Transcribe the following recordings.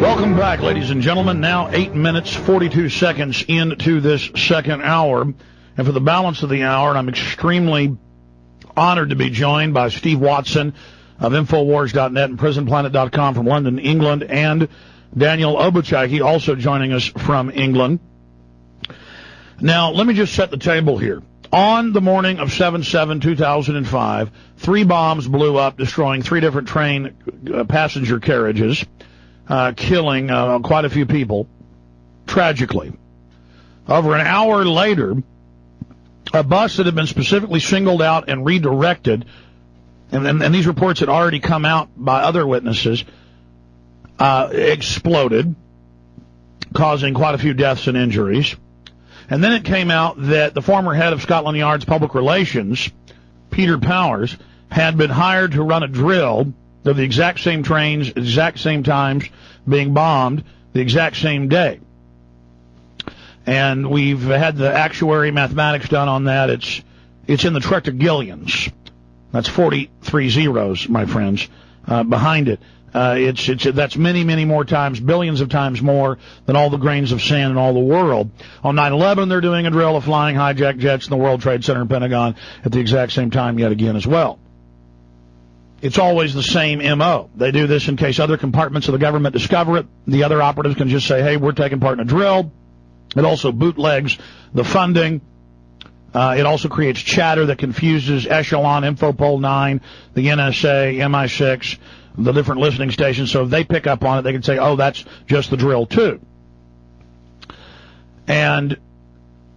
Welcome back, ladies and gentlemen. Now 8 minutes, 42 seconds into this second hour. And for the balance of the hour, I'm extremely honored to be joined by Steve Watson of Infowars.net and PrisonPlanet.com from London, England, and Daniel Obuchaki, also joining us from England. Now, let me just set the table here. On the morning of 7/7/2005, 3 bombs blew up, destroying 3 different train passenger carriages, killing quite a few people, tragically. Over an hour later, a bus that had been specifically singled out and redirected, and these reports had already come out by other witnesses, exploded, causing quite a few deaths and injuries. And then it came out that the former head of Scotland Yard's public relations, Peter Powers, had been hired to run a drill of the exact same trains, exact same times, being bombed the exact same day. And we've had the actuary mathematics done on that. It's in the trillions. That's 43 zeros, my friends, behind it. That's many, many more times, billions of times more than all the grains of sand in all the world. On 9/11, they're doing a drill of flying hijacked jets in the World Trade Center and Pentagon at the exact same time yet again as well. It's always the same M.O. They do this in case other compartments of the government discover it. The other operatives can just say, hey, we're taking part in a drill. It also bootlegs the funding. It also creates chatter that confuses Echelon, Infopol 9, the NSA, MI6, the different listening stations. So if they pick up on it, they can say, oh, that's just the drill too. And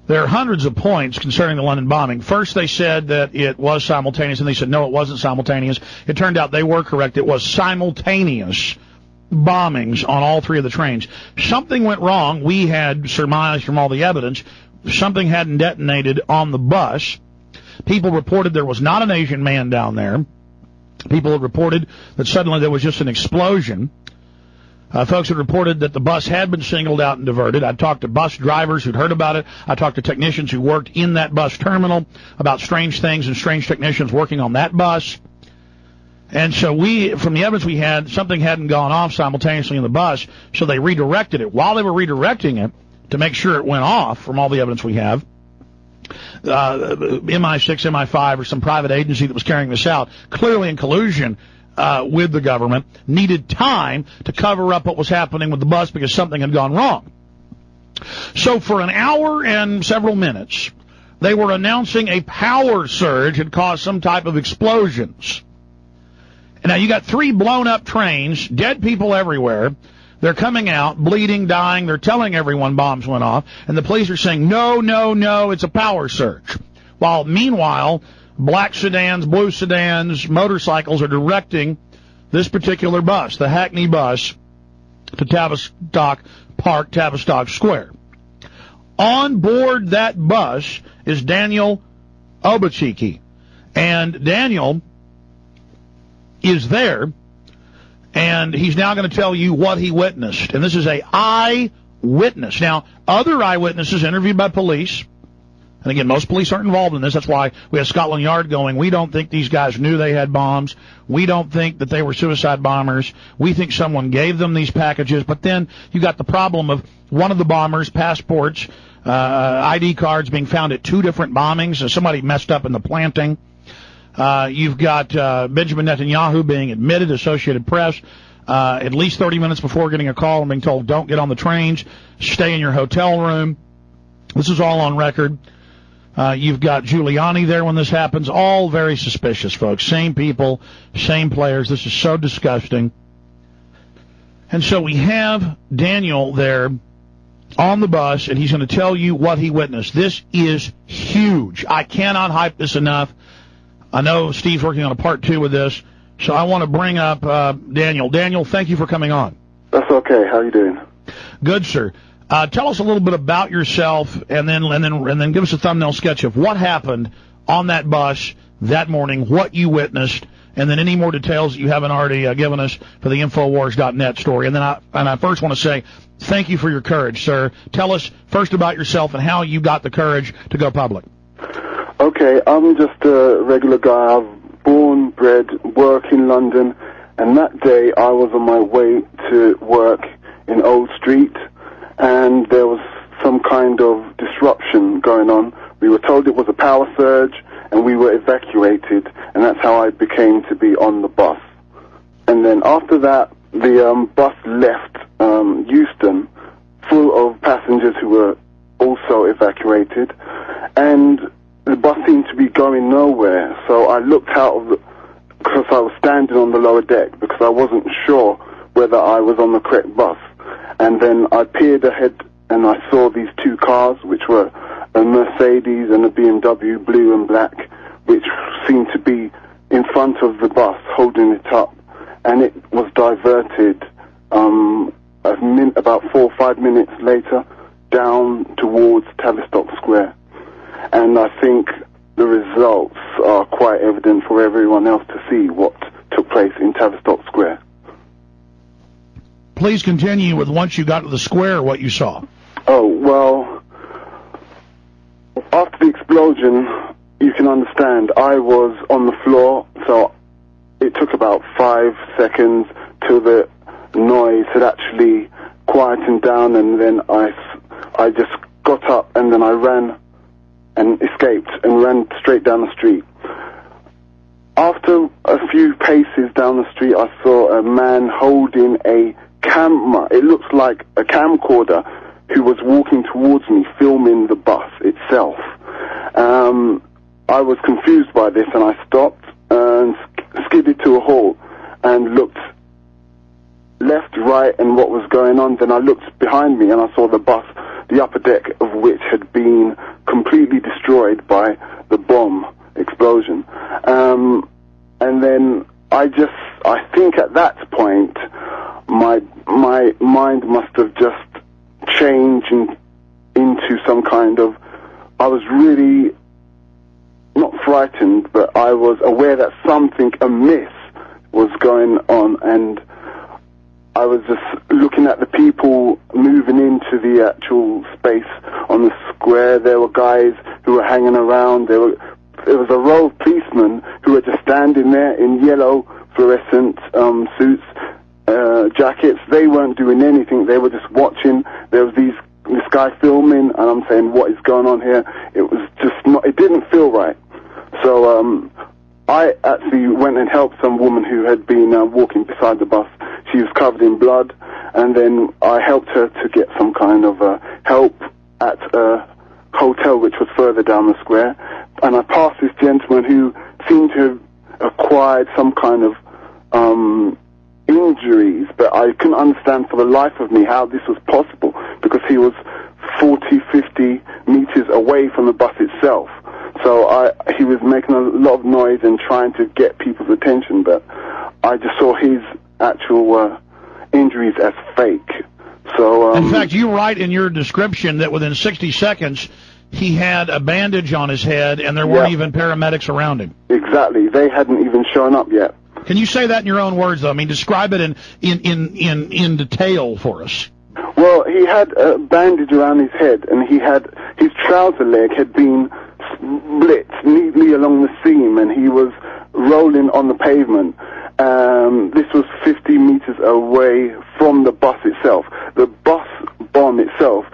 there are hundreds of points concerning the London bombing. First, they said that it was simultaneous, and they said, no, it wasn't simultaneous. It turned out they were correct. It was simultaneous bombings on all 3 of the trains. Something went wrong. We had surmised from all the evidence something hadn't detonated on the bus. People reported there was not an Asian man down there. People had reported that suddenly there was just an explosion. Folks had reported that the bus had been singled out and diverted. I talked to bus drivers who'd heard about it. I talked to technicians who worked in that bus terminal about strange things and strange technicians working on that bus. And so from the evidence we had, something hadn't gone off simultaneously in the bus, so they redirected it. While they were redirecting it, to make sure it went off, from all the evidence we have, MI6, MI5, or some private agency that was carrying this out, clearly in collusion with the government, needed time to cover up what was happening with the bus because something had gone wrong. So for an hour and several minutes, they were announcing a power surge had caused some type of explosions. And now you got 3 blown up trains, dead people everywhere. They're coming out, bleeding, dying. They're telling everyone bombs went off. And the police are saying, no, no, no, it's a power surge. While, meanwhile, black sedans, blue sedans, motorcycles are directing this particular bus, the Hackney bus, to Tavistock Park, Tavistock Square. On board that bus is Daniel Obuchaki. And Daniel is there. And he's now going to tell you what he witnessed. And this is a eyewitness. Now, other eyewitnesses interviewed by police, and again, most police aren't involved in this. That's why we have Scotland Yard going, we don't think these guys knew they had bombs. We don't think that they were suicide bombers. We think someone gave them these packages. But then you got the problem of one of the bombers' passports, ID cards being found at 2 different bombings. So somebody messed up in the planting. You've got Benjamin Netanyahu being admitted, Associated Press, at least 30 minutes before getting a call and being told, don't get on the trains, stay in your hotel room. This is all on record. You've got Giuliani there when this happens. All very suspicious, folks. Same people, same players. This is so disgusting. And so we have Daniel there on the bus, and he's going to tell you what he witnessed. This is huge. I cannot hype this enough. I know Steve's working on a part 2 with this, so I want to bring up Daniel. Daniel, thank you for coming on. That's okay. How are you doing? Good, sir. Tell us a little bit about yourself, and then give us a thumbnail sketch of what happened on that bus that morning, what you witnessed, and then any more details that you haven't already given us for the Infowars.net story. And then I first want to say thank you for your courage, sir. Tell us first about yourself and how you got the courage to go public. Okay, I'm just a regular guy. I've born, bred, work in London, and that day I was on my way to work in Old Street, and there was some kind of disruption going on. We were told it was a power surge, and we were evacuated, and that's how I became to be on the bus. And then after that, the bus left Euston, full of passengers who were also evacuated, and the bus seemed to be going nowhere. So I looked out of because I was standing on the lower deck, because I wasn't sure whether I was on the correct bus. And then I peered ahead, and I saw these two cars, which were a Mercedes and a BMW, blue and black, which seemed to be in front of the bus, holding it up. And it was diverted about 4 or 5 minutes later down towards Tavistock Square. And I think the results are quite evident for everyone else to see what took place in Tavistock Square. Please continue with once you got to the square, what you saw. Oh, well, after the explosion, you can understand, I was on the floor, so it took about 5 seconds till the noise had actually quietened down, and then I just got up, and then I ran and escaped and ran straight down the street. After a few paces down the street, I saw a man holding a camera. It looks like a camcorder, who was walking towards me, filming the bus itself. I was confused by this, and I stopped and skidded to a halt and looked left, right, and what was going on. Then I looked behind me, and I saw the bus, the upper deck of which had been completely destroyed by the bomb explosion. And then I think at that point, my mind must have just changed into some kind of, I was really not frightened, but I was aware that something amiss was going on, and I was just looking at the people moving into the actual space on the square. There were guys who were hanging around. There was a row of policemen who were just standing there in yellow fluorescent suits, jackets. They weren't doing anything. They were just watching. There was this guy filming, and I'm saying, what is going on here? It was just not, it didn't feel right. So I actually went and helped some woman who had been walking beside the bus. She was covered in blood, and then I helped her to get some kind of help at a hotel which was further down the square. And I passed this gentleman who seemed to have acquired some kind of injuries, but I couldn't understand for the life of me how this was possible, because he was 40, 50 meters away from the bus itself. So he was making a lot of noise and trying to get people's attention, but I just saw his actual injuries as fake. So in fact, you write in your description that within 60 seconds he had a bandage on his head, and there weren't even paramedics around him. Exactly. They hadn't even shown up yet. Can you say that in your own words, though? I mean, describe it in detail for us. Well, he had a bandage around his head, and he had his trouser leg had been split neatly along the seam, and he was rolling on the pavement. This was 50 meters away from the bus itself. The bus bomb itself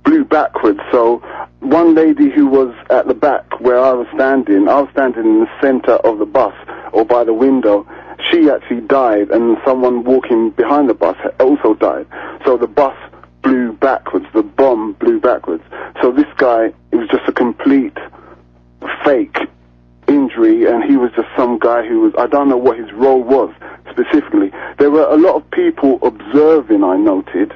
blew backwards, so one lady who was at the back where I was standing in the center of the bus, or by the window, she actually died, and someone walking behind the bus also died. So the bus blew backwards, the bomb blew backwards. So this guy, it was just a complete fake injury, and he was just some guy who was, I don't know what his role was specifically. There were a lot of people observing, I noted.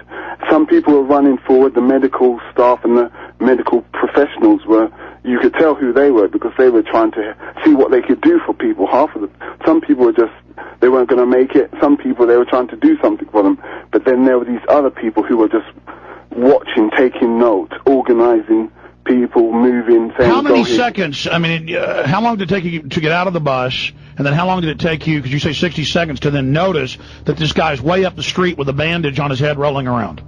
Some people were running forward, the medical staff and the medical professionals were, you could tell who they were, because they were trying to see what they could do for people. Some people were just, they weren't going to make it. Some people, they were trying to do something for them. But then there were these other people who were just watching, taking note, organizing people, moving, saying... How many seconds, I mean, how long did it take you to get out of the bus, and then how long did it take you, because you say 60 seconds, to then notice that this guy's way up the street with a bandage on his head rolling around?